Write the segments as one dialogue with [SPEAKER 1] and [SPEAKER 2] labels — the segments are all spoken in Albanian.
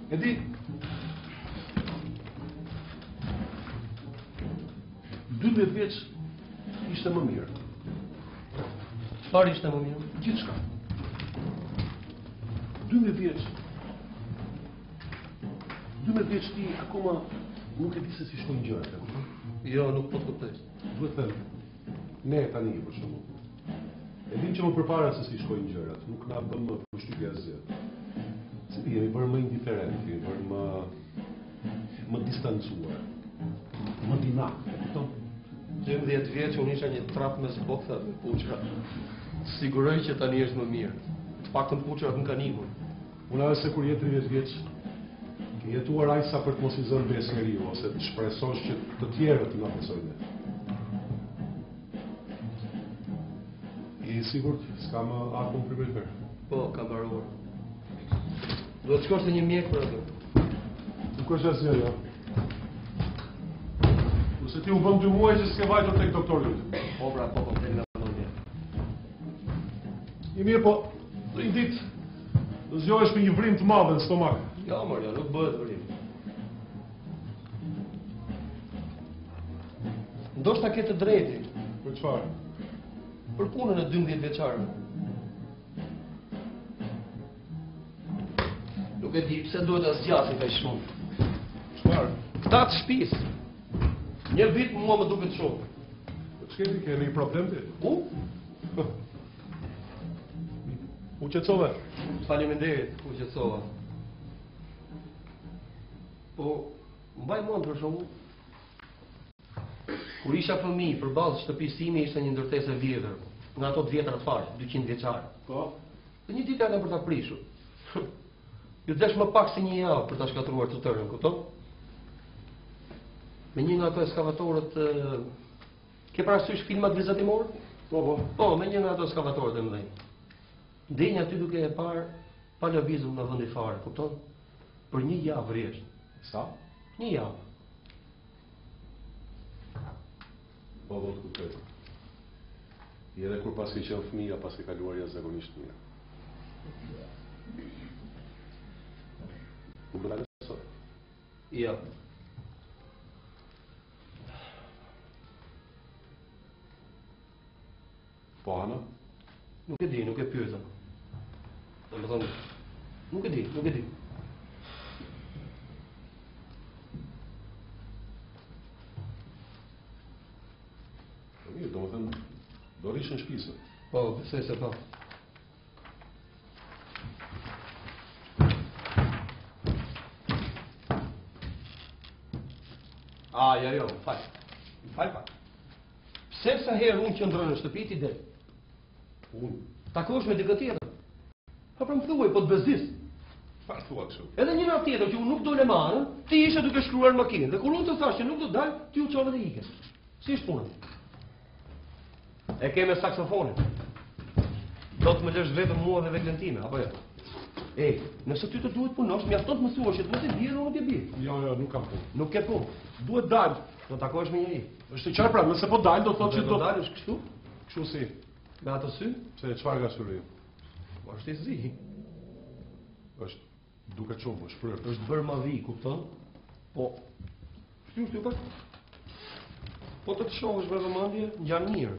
[SPEAKER 1] E di, 12 vjeç ishte më mirë.
[SPEAKER 2] Çfarë ishte më mirë?
[SPEAKER 1] Gjithçka. 12 vjeç. 12 vjeç ti akoma nuk e di se si shkojnë gjërat, e kupton?
[SPEAKER 2] Jo, nuk po të kuptoj.
[SPEAKER 1] Duhet të ne tani për shembull. E dim që më përpara se si shkojnë gjërat, nuk na bën më përshtypje asgjë. Se jemi bërë më indiferent, jemi bërë më distancuar, më dinak, e kupton?
[SPEAKER 2] 12 vjeç unë isha një trap me zboksa dhe puçra. Siguroj që tani është më mirë. Të paktën puçrat më kanë ikur.
[SPEAKER 1] Unë edhe se kur je 30 vjeç, ke jetuar aq sa për të mos i zënë besë njeriu, ose të shpresosh që të tjerët na besojnë. I sigurt s'ka më akun privilegjer.
[SPEAKER 2] Po, ka mbaruar. Duhet të shkosh te një mjek për atë.
[SPEAKER 1] Nuk është asgjë, jo. Nëse ti u bën 2 muaj që s'ke vajtur tek doktori.
[SPEAKER 2] Po, pra, po, tek nga mendje.
[SPEAKER 1] I mirë, po, një ditë zgjohesh me një vrim të madh në stomak.
[SPEAKER 2] Jo, jo, nuk bëhet vrim. Ndoshta ke të drejtë.
[SPEAKER 1] Për çfarë?
[SPEAKER 2] Për punën e 12 vjeçarëve. Nuk e di pse duhet ta zgjasin kaq shumë.
[SPEAKER 1] Çfarë?
[SPEAKER 2] Këta të shtëpisë. Një vit mua më duket shumë.
[SPEAKER 1] Ç'keni, keni një problem ti? U qetësove?
[SPEAKER 2] Faleminderit, u qetësova. Po, mbaj mend për shkakun. Kur isha fëmijë, përballë shtëpisë time ishte një ndërtesë e vjetër, nga ato të vjetra të fare, 200 vjeçare.
[SPEAKER 1] Po.
[SPEAKER 2] Dhe një ditë ata për ta prishur. Ju desh më pak se një javë për ta shkatruar të tërën, kupton? Me një nga ato eskavatorët, ke parasysh filmat vizatimor?
[SPEAKER 1] Po, po.
[SPEAKER 2] Po, me një nga ato eskavatorët e mëdhenj. Ndenja aty duke e parë pa lëvizur në vendi fare, kupton? Për një javë rresht.
[SPEAKER 1] Sa?
[SPEAKER 2] Një javë.
[SPEAKER 1] Po, do të kuptoj. I edhe kur pas ke qenë fëmija, pas ke kaluar jashtëzakonisht mirë. Nuk do ta lësh sot.
[SPEAKER 2] Ja.
[SPEAKER 1] Po, Ana?
[SPEAKER 2] Nuk e di, nuk e pyetëm. Domethënë, nuk e di.
[SPEAKER 1] Mirë, domethënë, do rish në shtëpisë.
[SPEAKER 2] Po, besoj se po. Jo, fal. Fal. Pse sa herë unë qëndron në shtëpi ti del?
[SPEAKER 1] Unë?
[SPEAKER 2] Takosh me dikë tjetër. Po pra më thuaj, po të bezis.
[SPEAKER 1] Çfarë thua kështu?
[SPEAKER 2] Edhe një natë tjetër që unë nuk dole marë, ti ishe duke shkruar në makinë. Dhe kur unë të thash që nuk do dal, ti u çove dhe ike. Si është puna? E ke me saksofonin. Do të më lësh vetëm mua dhe vetën time, apo jo? Ej, nëse ty të duhet punosh, mjafton të mësuash që të mos e bie dhe unë të bie.
[SPEAKER 1] Jo, nuk kam punë.
[SPEAKER 2] Nuk ke punë.
[SPEAKER 1] Duhet dal.
[SPEAKER 2] Do takohesh me njëri.
[SPEAKER 1] Është qartë pra, nëse po dal do thotë që
[SPEAKER 2] Do dalësh kështu?
[SPEAKER 1] Kështu si?
[SPEAKER 2] Me ato sy?
[SPEAKER 1] Se çfarë ka syri?
[SPEAKER 2] Po është i zi.
[SPEAKER 1] Është duke shumë, është shpërr.
[SPEAKER 2] Është bërë ma vi, kupton? Po. Shtu pak. Po të shohësh me vëmendje, ngjan mirë.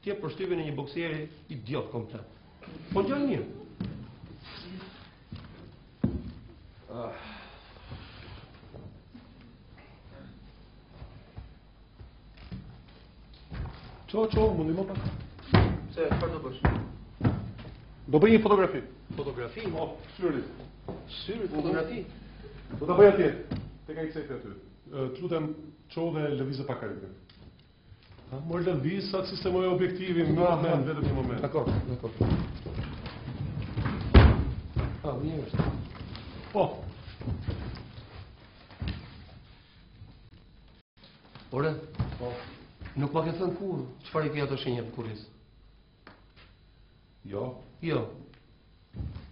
[SPEAKER 2] Ti e përshtypjen e një boksieri idiot komplet. Po ngjan mirë. Ço, mundi më pak. Se, çfarë do bësh?
[SPEAKER 1] Do bëj një fotografi.
[SPEAKER 2] Fotografi?
[SPEAKER 1] Po, syrit.
[SPEAKER 2] Syrit, fotografi?
[SPEAKER 1] Do ta bëj atje. Tek ai cekë aty. Të lutem, ço dhe lëvizë pak karikën. Ha, mor lëviz sa të sistemoj objektivin, vetëm një moment.
[SPEAKER 2] Dakor. Mirë është.
[SPEAKER 1] Po.
[SPEAKER 2] Ore?
[SPEAKER 1] Po.
[SPEAKER 2] Nuk ma ke thënë kur, çfarë i ke ato shenjat të kurris?
[SPEAKER 1] Jo.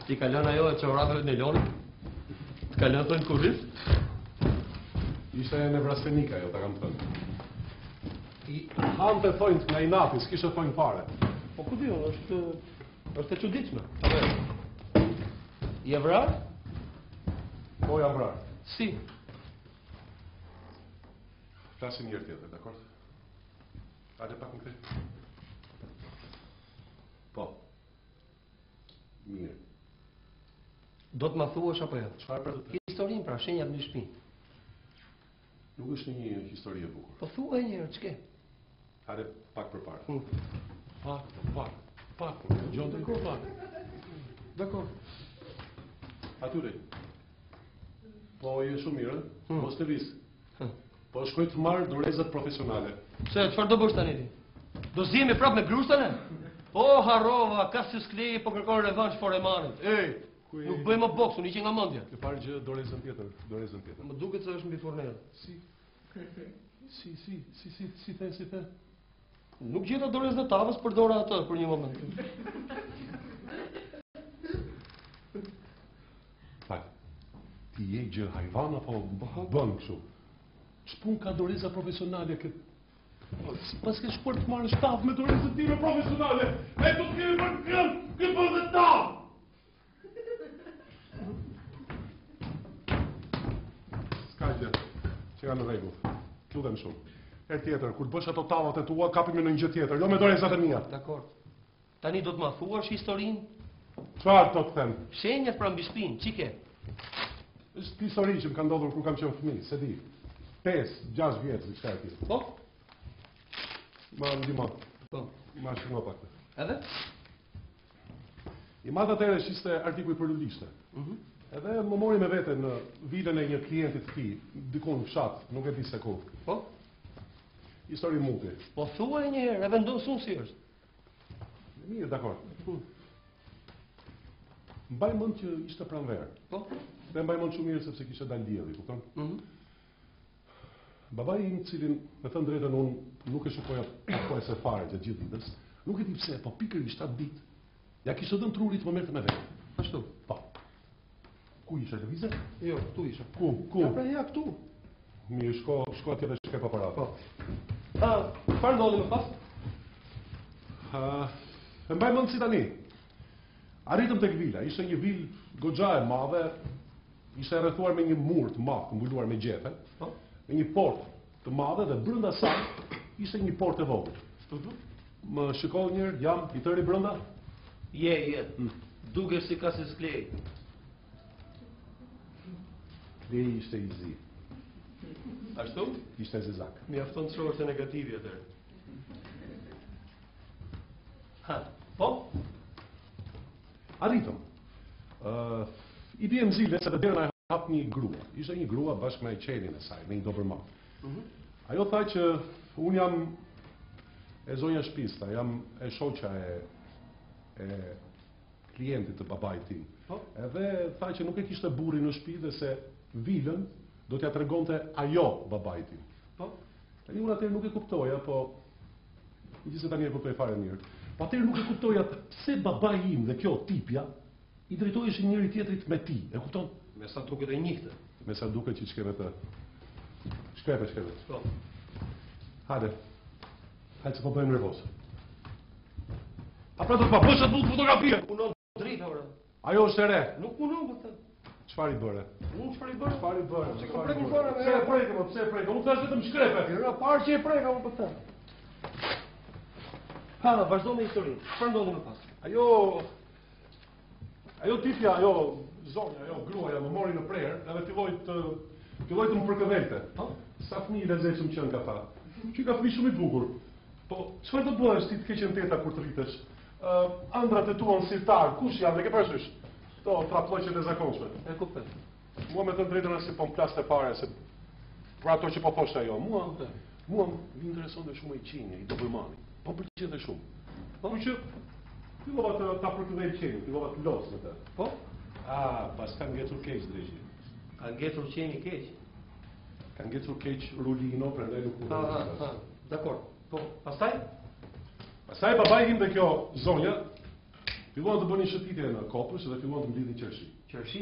[SPEAKER 2] Ti ka lënë ajo e çoratëve në loni? Të ka lënë thënë kurris?
[SPEAKER 1] Ishte nevrastenika, jo, ta kam thënë. I hante thonjt nga inati, s'kishte thonjt fare.
[SPEAKER 2] Po ku di, është e çuditshme. I e vrarë?
[SPEAKER 1] Po jam vrarë.
[SPEAKER 2] Si?
[SPEAKER 1] Flasim njërë tjetër, dakord? Hajde pak më këtë. Po. Mirë.
[SPEAKER 2] Do të ma thuash apo jo?
[SPEAKER 1] Çfarë për të?
[SPEAKER 2] Historinë pra, shenjat në shtëpi.
[SPEAKER 1] Nuk është një histori e bukur.
[SPEAKER 2] Po thuaj një herë, ç'ke?
[SPEAKER 1] Hajde pak përpara. Pak. Gjon të kur pak.
[SPEAKER 2] Dakor.
[SPEAKER 1] Atyre. Po je shumë mirë, mos të vis.
[SPEAKER 2] Hm.
[SPEAKER 1] Po shkoj të marr dorezat profesionale.
[SPEAKER 2] Se, çfarë do bësh tani ti? Do zihemi prapë me grushtën e? O, harrova, ka si sklej, po kërkon revansh for Emanit. Ej, nuk bëj më boks, unë i që nga mendja.
[SPEAKER 1] Ke parë gjë dorezën tjetër.
[SPEAKER 2] Më duket se është mbi fornell.
[SPEAKER 1] Si the.
[SPEAKER 2] Nuk gjeta dorezën e tavës, përdora atë për një moment.
[SPEAKER 1] Fal. Ti je gjë hajvan apo bën kështu? Ç'pun ka doreza profesionale këtë? Pas ke shkuar të marrë shtaf me dorezat time profesionale. E do të kemi për këtë për dhe ta! Ska gjë, që janë në rregull. Lutem shumë. Herë tjetër, kur bësh ato tavat e tua, kapim në një gjë tjetër, jo me dorezat e mia.
[SPEAKER 2] Dakor. Tani do të ma thuash historinë?
[SPEAKER 1] Çfarë do të them?
[SPEAKER 2] Shenjat pra mbi shtëpinë, çike?
[SPEAKER 1] Është histori që më ka ndodhur kur kam qenë fëmijë, se di. 5-6 vjeç diçka e tillë.
[SPEAKER 2] Po?
[SPEAKER 1] Ma ndihmo.
[SPEAKER 2] Po.
[SPEAKER 1] Ma shkruaj pak.
[SPEAKER 2] Edhe?
[SPEAKER 1] I madh atëherë ishte artikuj për lulishte. Edhe më mori me vete në vilën e një klienti të tij, diku në fshat, nuk e di se ku.
[SPEAKER 2] Po?
[SPEAKER 1] Histori muti.
[SPEAKER 2] Po thuaj një herë, e vendos unë si është.
[SPEAKER 1] Mirë, dakor. Mbaj mend që ishte pranverë.
[SPEAKER 2] Po?
[SPEAKER 1] Dhe mbaj mend shumë mirë sepse kishte dalë dielli, kupton? Babai im, cilin, me thënë drejtën, unë nuk e shikoja po e se fare gjatë gjithë ditës. Nuk e di pse, po pikërisht atë ditë, ja kishte dhënë trurit më merrte me vete.
[SPEAKER 2] Ashtu?
[SPEAKER 1] Po. Ku ishe lëvizje?
[SPEAKER 2] Jo, këtu isha.
[SPEAKER 1] Ku?
[SPEAKER 2] Ja, pra ja, këtu.
[SPEAKER 1] Mirë, shko atje dhe shke paparat.
[SPEAKER 2] Po. Çfarë ndodhi më pas?
[SPEAKER 1] E mbaj mend si tani. Arritëm tek vila, ishte një vilë goxha e madhe, ishte rrethuar me një mur të madh, mbuluar me gjethe, me një portë të madhe dhe brenda saj ishte një portë e vogël. Më shikoj një herë, jam i tëri brenda?
[SPEAKER 2] Je. Dukesh si ka si sklej.
[SPEAKER 1] Klej ishte i zi.
[SPEAKER 2] Ashtu?
[SPEAKER 1] Ishte zezak.
[SPEAKER 2] Mjafton të shohësh të negativi atëherë. Ha, po?
[SPEAKER 1] Arritëm. I bie mzile se derën e hap një grua. Ishte një grua bashkë me qenin e saj, me një doberman. Ajo tha që unë jam e zonja shtëpisë, jam e shoqja e klientit të babait tim. Edhe tha që nuk e kishte burrin në shtëpi dhe se vilën do t'ja tregonte ajo babait tim. Tani unë atëherë nuk e kuptoja, po megjithëse tani e kuptoj fare mirë. Po atëherë nuk e kuptoja pse babai im dhe kjo tipja i drejtoheshin njëri tjetrit me ti, e kupton?
[SPEAKER 2] Me sa duket e njëjtë.
[SPEAKER 1] Me sa duket që shkeve të... Shkeve.
[SPEAKER 2] Po.
[SPEAKER 1] Hajde se po bëjmë nervoz. A pra do të pa bësh atë fotografie?
[SPEAKER 2] Punon drejt ora.
[SPEAKER 1] Ajo është e re.
[SPEAKER 2] Nuk punon po të.
[SPEAKER 1] Çfarë i bëre?
[SPEAKER 2] Unë çfarë i bëra?
[SPEAKER 1] Çfarë i bëre?
[SPEAKER 2] Se ka prekur fare.
[SPEAKER 1] Pse e prekëm? Unë thash vetëm shkrepe.
[SPEAKER 2] Era parë që e preka unë po të. Ha, vazhdo me historinë. Çfarë ndodhi më pas?
[SPEAKER 1] Ajo tipja, ajo zonja, ajo gruaja më mori në prerë, edhe filloi të më përkëvelte. Sa fëmijë i lezetshëm që ka tha. Që ka fëmijë shumë i bukur. Po, çfarë do bëhesh ti të keqen teta kur të rritesh? Ëndrat e tua në sirtar, kush janë, dhe ke parasysh? Kto trapllëqet e zakonshme.
[SPEAKER 2] E kuptoj.
[SPEAKER 1] Mua me të drejtën as si po m'plaste fare se për ato që po thoshte ajo. Mua më interesonte shumë i qinje, i dobermani. Po pëlqente shumë. Po që fillova ta përkëdhej qenin, fillova të los me të.
[SPEAKER 2] Po?
[SPEAKER 1] Pas ka ngecur keq drejtë.
[SPEAKER 2] Ka ngecur qeni keq.
[SPEAKER 1] Ka ngecur keq Rulino, prandaj nuk mund.
[SPEAKER 2] Dakor. Po, pastaj?
[SPEAKER 1] Pastaj babai im dhe kjo zonja filluan të bënin shëtitje në kopës dhe filluan të mblidhin qershi.
[SPEAKER 2] Qershi?